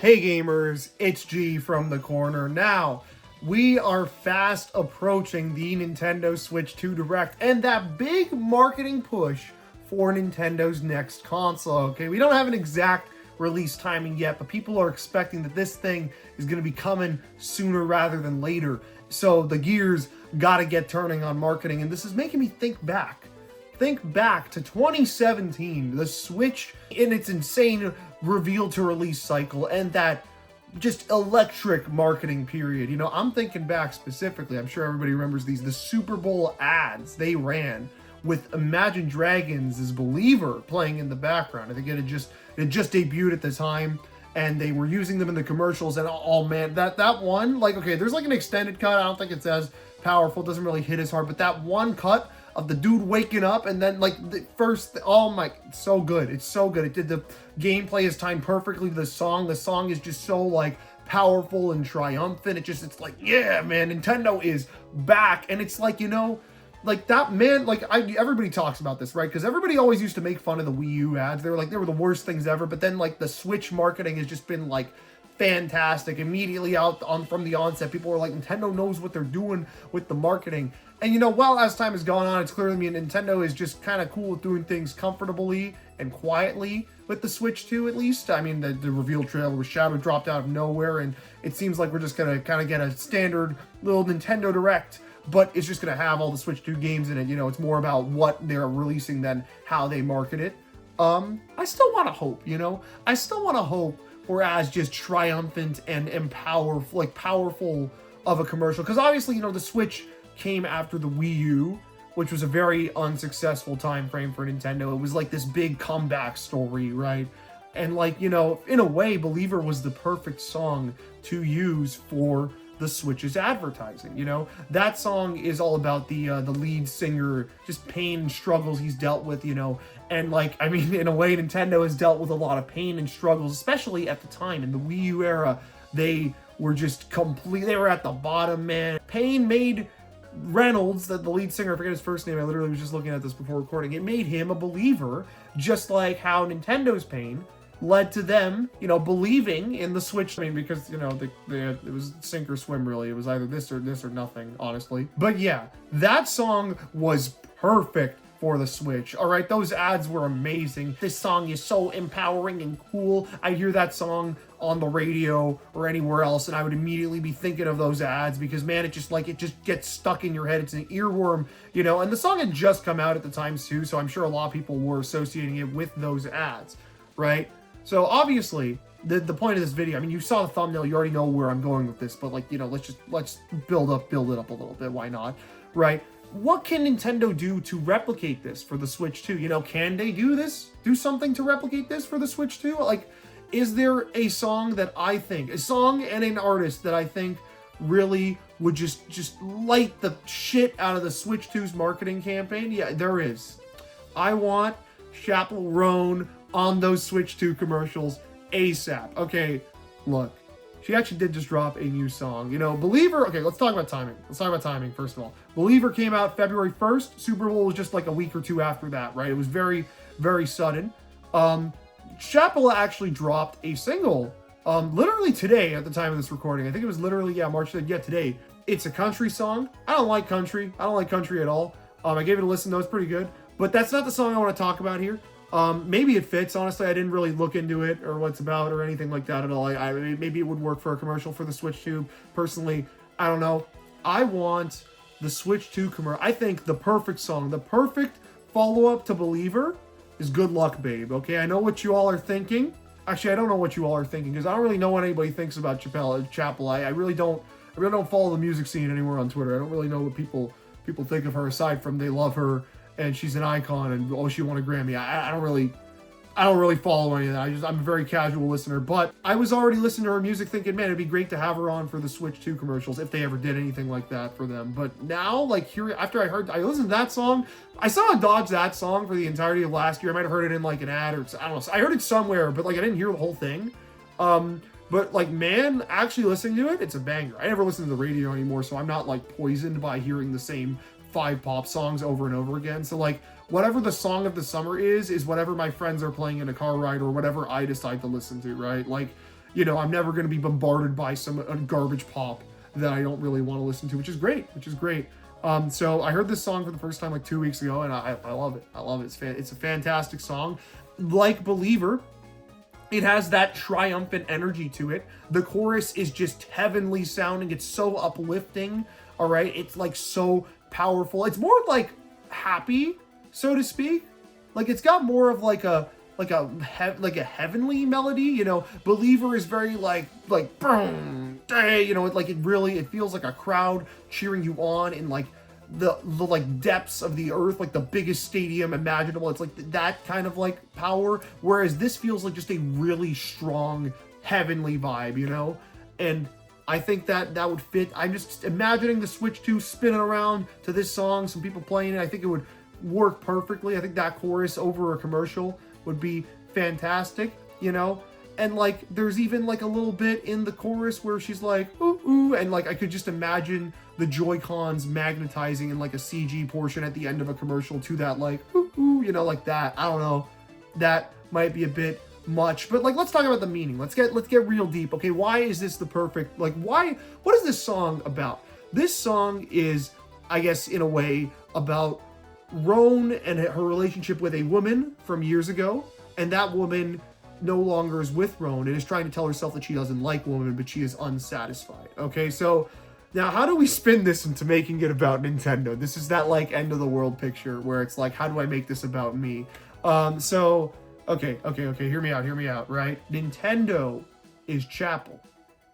Hey gamers, it's G from the corner. Now, we are fast approaching the Nintendo Switch 2 Direct and that big marketing push for Nintendo's next console, okay? We don't have an exact release timing yet, but people are expecting that this thing is going to be coming sooner rather than later. So the gears gotta get turning on marketing, and this is making me think back. Think back to 2017, the Switch in its insane reveal to release cycle and that just electric marketing period. You know, I'm thinking back specifically, I'm sure everybody remembers these, the Super Bowl ads they ran with Imagine Dragons' as Believer playing in the background. I think it just debuted at the time, and they were using them in the commercials, and oh man, that one, like, okay, there's like an extended cut, I don't think it's as powerful, doesn't really hit as hard, but that one cut of the dude waking up and then like the first, oh my, it's so good. It's so good. It did, the gameplay is timed perfectly to the song. The song is just so like powerful and triumphant. It's like, yeah, man, Nintendo is back. And it's like, you know, like that, man, like everybody talks about this, right? Because everybody always used to make fun of the Wii U ads. They were the worst things ever. But then like the Switch marketing has just been like fantastic. Immediately from the onset, people were like, Nintendo knows what they're doing with the marketing. And you know, well, as time has gone on, it's clear to me Nintendo is just kind of cool with doing things comfortably and quietly with the Switch 2, at least. I mean, the reveal trailer where Shadow dropped out of nowhere, and it seems like we're just gonna kind of get a standard little Nintendo Direct, but it's just gonna have all the Switch 2 games in it. You know, it's more about what they're releasing than how they market it. I still want to hope, you know? I still want to hope we're as just triumphant and powerful of a commercial. Because obviously, you know, the Switch came after the Wii U, which was a very unsuccessful time frame for Nintendo. It was like this big comeback story, right? And like, you know, in a way, Believer was the perfect song to use for the Switch's advertising. You know, that song is all about the lead singer, just pain and struggles he's dealt with, you know. And like, I mean, in a way, Nintendo has dealt with a lot of pain and struggles, especially at the time in the Wii U era. They were just they were at the bottom, man. Pain made Reynolds, the lead singer, I forget his first name, I literally was just looking at this before recording, it made him a believer, just like how Nintendo's pain led to them, you know, believing in the Switch. I mean, because, you know, it was sink or swim, really. It was either this or nothing, honestly. But yeah, that song was perfect for the Switch. All right, those ads were amazing. This song is so empowering and cool. I hear that song on the radio or anywhere else, and I would immediately be thinking of those ads because, man, it just gets stuck in your head. It's an earworm, you know. And the song had just come out at the time too, so I'm sure a lot of people were associating it with those ads, right? So obviously, the point of this video, I mean, you saw the thumbnail, you already know where I'm going with this, but like, you know, let's build it up a little bit. Why not, right? What can Nintendo do to replicate this for the Switch 2? You know, can they do this? Do something to replicate this for the Switch 2? Like, is there a song and an artist that I think really would just light the shit out of the Switch 2's marketing campaign? Yeah, there is. I want Chappell Roan on those Switch 2 commercials ASAP. Okay, look. She actually did just drop a new song. You know, Believer, okay, let's talk about timing. First of all. Believer came out February 1st. Super Bowl was just like a week or two after that, right? It was very, very sudden. Chappell actually dropped a single literally today at the time of this recording. I think it was literally, March 3rd. Yeah, today. It's a country song. I don't like country. I don't like country at all. I gave it a listen, though. It's pretty good. But that's not the song I want to talk about here. Maybe it fits. Honestly, I didn't really look into it or what's about or anything like that at all. Maybe it would work for a commercial for the Switch 2. Personally, I don't know. I want the Switch 2 commercial. I think the perfect song, the perfect follow-up to Believer is Good Luck, Babe. Okay, I know what you all are thinking. Actually, I don't know what you all are thinking because I don't really know what anybody thinks about Chappell. I really don't follow the music scene anymore on Twitter. I don't really know what people think of her aside from they love her and she's an icon, and oh, she won a Grammy. I don't really follow any of that. I'm a very casual listener, but I was already listening to her music thinking, man, it'd be great to have her on for the Switch 2 commercials if they ever did anything like that for them. But now, like, here, after I listened to that song, I saw Dodge that song for the entirety of last year. I might have heard it in like an ad or I don't know. I heard it somewhere, but like I didn't hear the whole thing. But like, man, actually listening to it, it's a banger. I never listen to the radio anymore, so I'm not like poisoned by hearing the same 5 pop songs over and over again. So like, whatever the song of the summer is whatever my friends are playing in a car ride or whatever I decide to listen to, right? Like, you know, I'm never going to be bombarded by some garbage pop that I don't really want to listen to, which is great, so I heard this song for the first time like 2 weeks ago, and I love it. I love it. It's a fantastic song. Like Believer, it has that triumphant energy to it. The chorus is just heavenly sounding. It's so uplifting. All right. It's like so powerful. It's more like happy, so to speak. Like it's got more of like a heavenly melody, you know. Believer is very like boom, day, you know, it feels like a crowd cheering you on in like the like depths of the earth, like the biggest stadium imaginable. It's like that kind of like power, whereas this feels like just a really strong heavenly vibe, you know. And I think that would fit. I'm just imagining the Switch 2 spinning around to this song, some people playing it. I think it would work perfectly. I think that chorus over a commercial would be fantastic, you know. And like there's even like a little bit in the chorus where she's like ooh ooh, and like I could just imagine the Joy-Cons magnetizing in like a CG portion at the end of a commercial to that like ooh ooh, you know, like that. I don't know, that might be a bit much, but like let's talk about the meaning. Let's get real deep. Okay, why is this the perfect, like what is this song about? This song is, I guess in a way, about Roan and her relationship with a woman from years ago, and that woman no longer is with Roan and is trying to tell herself that she doesn't like women, but she is unsatisfied. Okay, so now how do we spin this into making it about Nintendo? This is that like end of the world picture where it's like, how do I make this about me? So okay, hear me out, right? Nintendo is Chapel,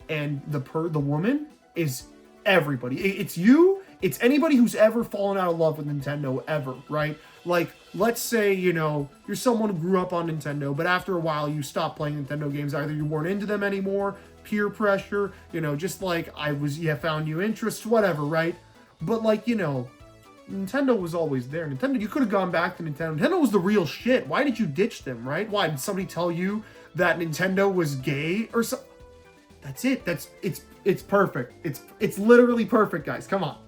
and the woman is everybody. It's you. It's anybody who's ever fallen out of love with Nintendo ever, right? Like, let's say, you know, you're someone who grew up on Nintendo, but after a while you stopped playing Nintendo games. Either you weren't into them anymore, peer pressure, you know, just like found new interests, whatever, right? But like, you know, Nintendo was always there. Nintendo, you could have gone back to Nintendo. Nintendo was the real shit. Why did you ditch them, right? Why did somebody tell you that Nintendo was gay or so? That's it. It's perfect. It's literally perfect, guys. Come on.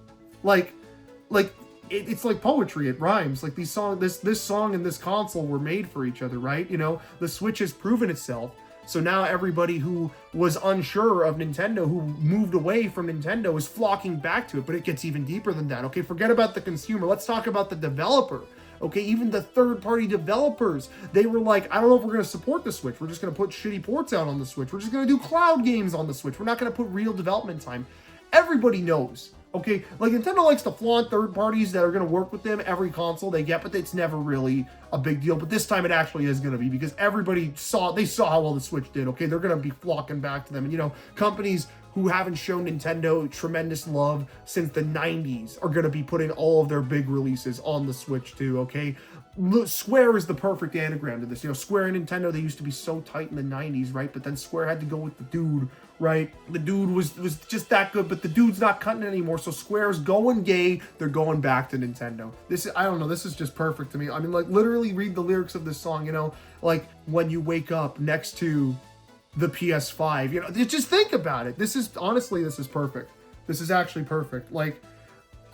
It's like poetry. It rhymes. Like this song and this console were made for each other, right? You know, the Switch has proven itself. So now everybody who was unsure of Nintendo, who moved away from Nintendo, is flocking back to it. But it gets even deeper than that. Okay, forget about the consumer. Let's talk about the developer. Okay, even the third-party developers, they were like, I don't know if we're going to support the Switch. We're just going to put shitty ports out on the Switch. We're just going to do cloud games on the Switch. We're not going to put real development time. Everybody knows. Okay, like Nintendo likes to flaunt third parties that are going to work with them every console they get, but it's never really a big deal. But this time it actually is going to be, because everybody saw how well the Switch did. Okay, they're going to be flocking back to them. And you know, companies who haven't shown Nintendo tremendous love since the 90s are going to be putting all of their big releases on the Switch too, okay? Square is the perfect anagram to this. You know, Square and Nintendo, they used to be so tight in the 90s, right? But then Square had to go with the dude, right? The dude was just that good, but the dude's not cutting it anymore, so Square's going gay. They're going back to Nintendo. I don't know, this is just perfect to me. I mean, like, literally read the lyrics of this song, you know? Like, when you wake up next to the PS5, you know, just think about it. This is perfect. This is actually perfect. Like,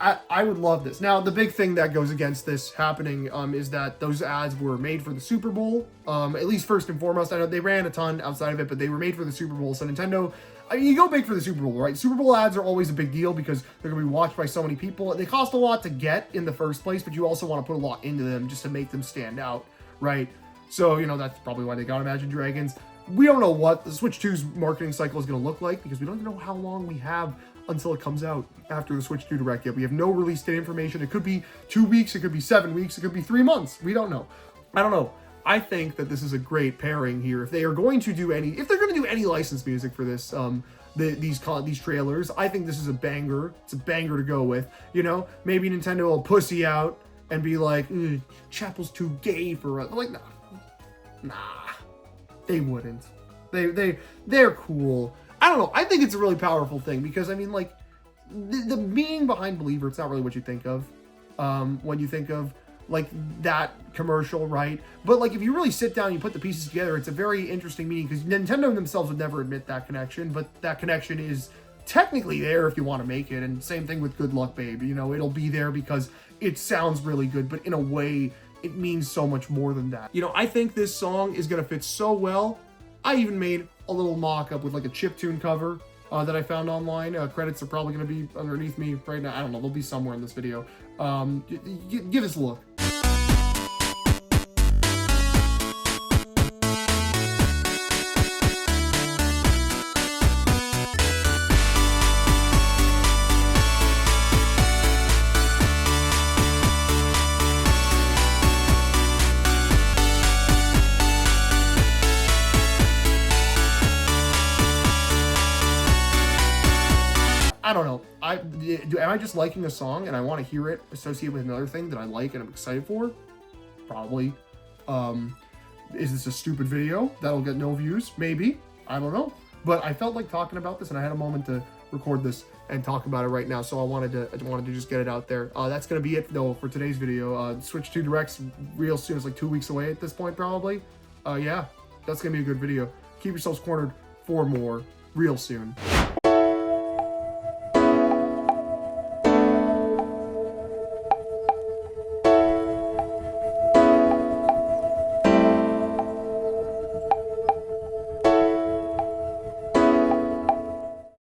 I would love this. Now, the big thing that goes against this happening is that those ads were made for the Super Bowl. At least first and foremost, I know they ran a ton outside of it, but they were made for the Super Bowl. So Nintendo, I mean, you go big for the Super Bowl, right? Super Bowl ads are always a big deal because they're going to be watched by so many people. They cost a lot to get in the first place, but you also want to put a lot into them just to make them stand out, right? So, you know, that's probably why they got Imagine Dragons. We don't know what the Switch 2's marketing cycle is going to look like because we don't even know how long we have until it comes out after the Switch 2 Direct yet. We have no release date information. It could be 2 weeks, it could be 7 weeks, it could be 3 months. We don't know. I don't know. I think that this is a great pairing here. If they're going to do any licensed music for this, these trailers, I think this is a banger. It's a banger to go with. You know, maybe Nintendo will pussy out and be like, Chappell's too gay for us. Like, nah, they wouldn't. They're cool. I don't know. I think it's a really powerful thing because, I mean, like, the meaning behind Believer, it's not really what you think of when you think of, like, that commercial, right? But, like, if you really sit down and you put the pieces together, it's a very interesting meaning because Nintendo themselves would never admit that connection, but that connection is technically there if you want to make it. And same thing with Good Luck Babe. You know, it'll be there because it sounds really good, but in a way, it means so much more than that. You know, I think this song is going to fit so well. I even made a little mock-up with like a chiptune cover that I found online. Credits are probably going to be underneath me right now. I don't know. They'll be somewhere in this video. Give us a look. I don't know. Am I just liking a song and I want to hear it associated with another thing that I like and I'm excited for? Probably. Is this a stupid video that'll get no views? Maybe. I don't know. But I felt like talking about this and I had a moment to record this and talk about it right now. So I wanted to just get it out there. That's going to be it though for today's video. Switch 2 Directs real soon. It's like 2 weeks away at this point probably. Yeah, that's going to be a good video. Keep yourselves cornered for more real soon.